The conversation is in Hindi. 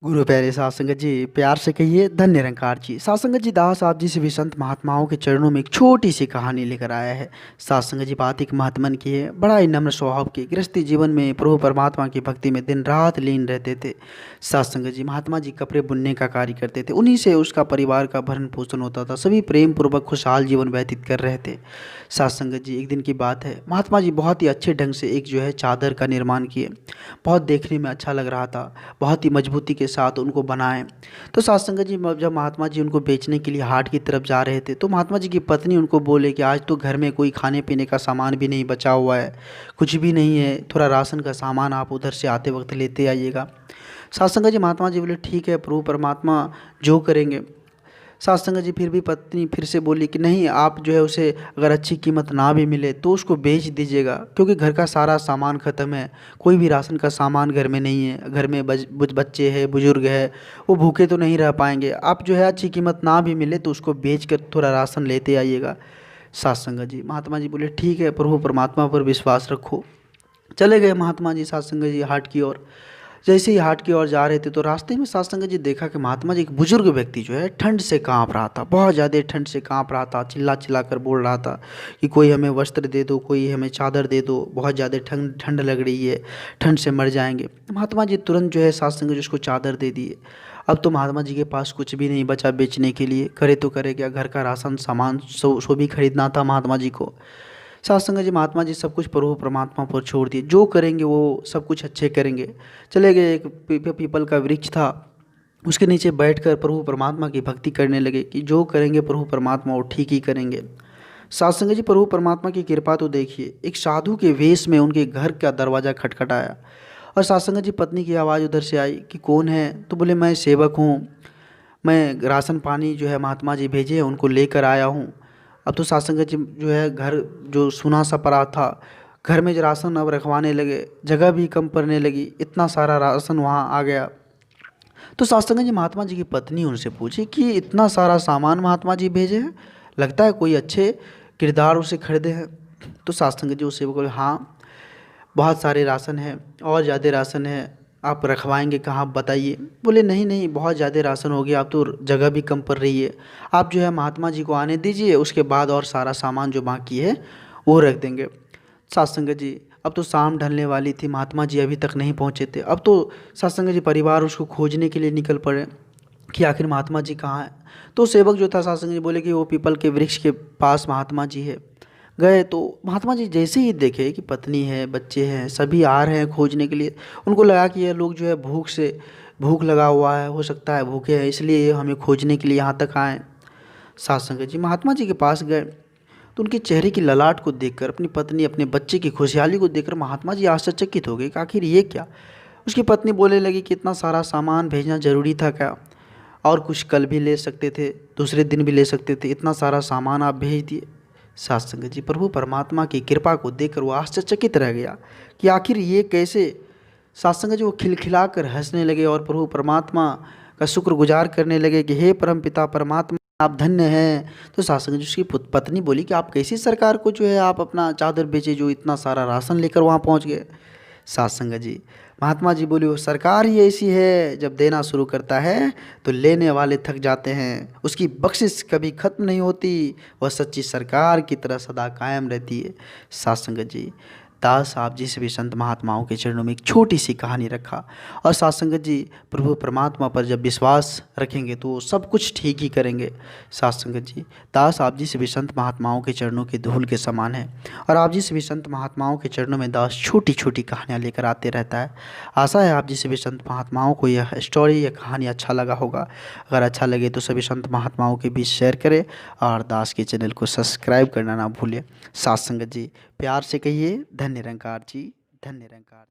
गुरु प्यारे साध संगत जी, प्यार से कहिए धन्य निरंकार जी। साध संगत जी, दास आप जी सभी संत महात्माओं के चरणों में एक छोटी सी कहानी लेकर आया है। साध संगत जी, बात एक महात्मन की है, बड़ा ही नम्र स्वभाव की, गृहस्थी जीवन में प्रभु परमात्मा की भक्ति में दिन रात लीन रहते थे। साध संगत जी, महात्मा जी कपड़े बुनने का कार्य करते थे, उन्हीं से उसका परिवार का भरण पोषण होता था। सभी प्रेम पूर्वक खुशहाल जीवन व्यतीत कर रहे थे। साध संगत जी, एक दिन की बात है, महात्मा जी बहुत ही अच्छे ढंग से एक जो है चादर का निर्माण किए। बहुत देखने में अच्छा लग रहा था, बहुत ही मजबूती के साथ उनको बनाएं। तो साध संगत जी, जब महात्मा जी उनको बेचने के लिए हाट की तरफ जा रहे थे तो महात्मा जी की पत्नी उनको बोले कि आज तो घर में कोई खाने पीने का सामान भी नहीं बचा हुआ है, कुछ भी नहीं है, थोड़ा राशन का सामान आप उधर से आते वक्त लेते आइएगा। साध संगत जी, महात्मा जी बोले ठीक है प्रभु परमात्मा जो करेंगे। साध संगत जी, फिर भी पत्नी फिर से बोली कि नहीं, आप जो है उसे अगर अच्छी कीमत ना भी मिले तो उसको बेच दीजिएगा, क्योंकि घर का सारा सामान ख़त्म है, कोई भी राशन का सामान घर में नहीं है। घर में बच्चे हैं, बुजुर्ग है, वो भूखे तो नहीं रह पाएंगे। आप जो है अच्छी कीमत ना भी मिले तो उसको बेच कर थोड़ा राशन लेते आइएगा। साध संगत जी, महात्मा जी बोले ठीक है, प्रभु परमात्मा पर विश्वास रखो। चले गए महात्मा जी साध संगत जी हाट की ओर। जैसे ही हाट की ओर जा रहे थे तो रास्ते में साध संगत जी देखा कि महात्मा जी एक बुजुर्ग व्यक्ति जो है ठंड से कांप रहा था, बहुत ज़्यादा ठंड से कांप रहा था, चिल्ला चिल्ला कर बोल रहा था कि कोई हमें वस्त्र दे दो, कोई हमें चादर दे दो, बहुत ज़्यादा ठंड ठंड लग रही है, ठंड से मर जाएंगे। महात्मा जी तुरंत जो है साध संगत जी उसको चादर दे दिए। अब तो महात्मा जी के पास कुछ भी नहीं बचा बेचने के लिए, करे तो करे क्या, घर का राशन सामान सो भी खरीदना था महात्मा जी को। साध संगत जी, महात्मा जी सब कुछ प्रभु परमात्मा पर छोड़ दिए, जो करेंगे वो सब कुछ अच्छे करेंगे। चले गए, एक पीपल का वृक्ष था, उसके नीचे बैठकर प्रभु परमात्मा की भक्ति करने लगे कि जो करेंगे प्रभु परमात्मा वो ठीक ही करेंगे। साध संगत जी, प्रभु परमात्मा की कृपा तो देखिए, एक साधु के वेश में उनके घर का दरवाज़ा खटखटाया और साध संगत जी पत्नी की आवाज़ उधर से आई कि कौन है। तो बोले मैं सेवक हूँ, मैं राशन पानी जो है महात्मा जी भेजे हैं उनको लेकर आया हूँ। अब तो साध संगत जी जो है घर जो सुना सा पड़ा था, घर में जो राशन अब रखवाने लगे, जगह भी कम पड़ने लगी, इतना सारा राशन वहाँ आ गया। तो साध संगत जी, महात्मा जी की पत्नी उनसे पूछी कि इतना सारा सामान महात्मा जी भेजे हैं, लगता है कोई अच्छे किरदार उसे खरीदे हैं। तो साध संगत जी उससे बोले हाँ, बहुत सारे राशन है और ज़्यादा राशन है, आप रखवाएंगे कहाँ बताइए। बोले नहीं नहीं, बहुत ज़्यादा राशन हो गया, आप तो जगह भी कम पड़ रही है, आप जो है महात्मा जी को आने दीजिए, उसके बाद और सारा सामान जो बाकी है वो रख देंगे। साध संगत जी, अब तो शाम ढलने वाली थी, महात्मा जी अभी तक नहीं पहुँचे थे। अब तो साध संगत जी परिवार उसको खोजने के लिए निकल पड़े कि आखिर महात्मा जी कहाँ हैं। तो सेवक जो था साध संगत जी बोले कि वो पीपल के वृक्ष के पास महात्मा जी है। गए तो महात्मा जी जैसे ही देखे कि पत्नी है, बच्चे हैं, सभी आ रहे हैं खोजने के लिए, उनको लगा कि ये लोग जो है भूख लगा हुआ है, हो सकता है भूखे हैं, इसलिए हमें खोजने के लिए यहाँ तक आए। साध संगत जी महात्मा जी के पास गए तो उनके चेहरे की ललाट को देखकर, अपनी पत्नी अपने बच्चे की खुशहाली को देखकर महात्मा जी आश्चर्यचकित हो गए कि आखिर ये क्या। उसकी पत्नी बोलने लगी कि इतना सारा सामान भेजना ज़रूरी था क्या, और कुछ कल भी ले सकते थे, दूसरे दिन भी ले सकते थे, इतना सारा सामान आप भेज दिए। साध संगत जी, प्रभु परमात्मा की कृपा को देखकर वो आश्चर्यचकित रह गया कि आखिर ये कैसे। साध संगत जी, वो खिलखिला कर हंसने लगे और प्रभु परमात्मा का शुक्रगुजार करने लगे कि हे परम पिता परमात्मा, आप धन्य हैं। तो साध संगत जी, उसकी पत्नी बोली कि आप कैसी सरकार को जो है आप अपना चादर बेचे जो इतना सारा राशन लेकर वहाँ पहुँच गए। साध संगत जी, महात्मा जी बोले वो सरकार ही ऐसी है, जब देना शुरू करता है तो लेने वाले थक जाते हैं, उसकी बख्शिश कभी ख़त्म नहीं होती, वह सच्ची सरकार की तरह सदा कायम रहती है। साध संगत जी, दास साहब जी सभी संत महात्माओं के चरणों में एक छोटी सी कहानी रखा। और साध संगत जी, प्रभु परमात्मा पर जब विश्वास रखेंगे तो वो सब कुछ ठीक ही करेंगे। साध संगत जी, दास आप जी सभी संत महात्माओं के चरणों की धूल के समान है और आप जी सभी संत महात्माओं के चरणों में दास छोटी छोटी कहानियाँ लेकर आते रहता है। आशा है आप जी सभी संत महात्माओं को यह स्टोरी या कहानी अच्छा लगा होगा। अगर अच्छा लगे तो सभी संत महात्माओं के बीच शेयर करें और दास के चैनल को सब्सक्राइब करना ना भूलें। साध संगत जी, प्यार से कहिए धन्य निरंकार जी, धन्य निरंकार।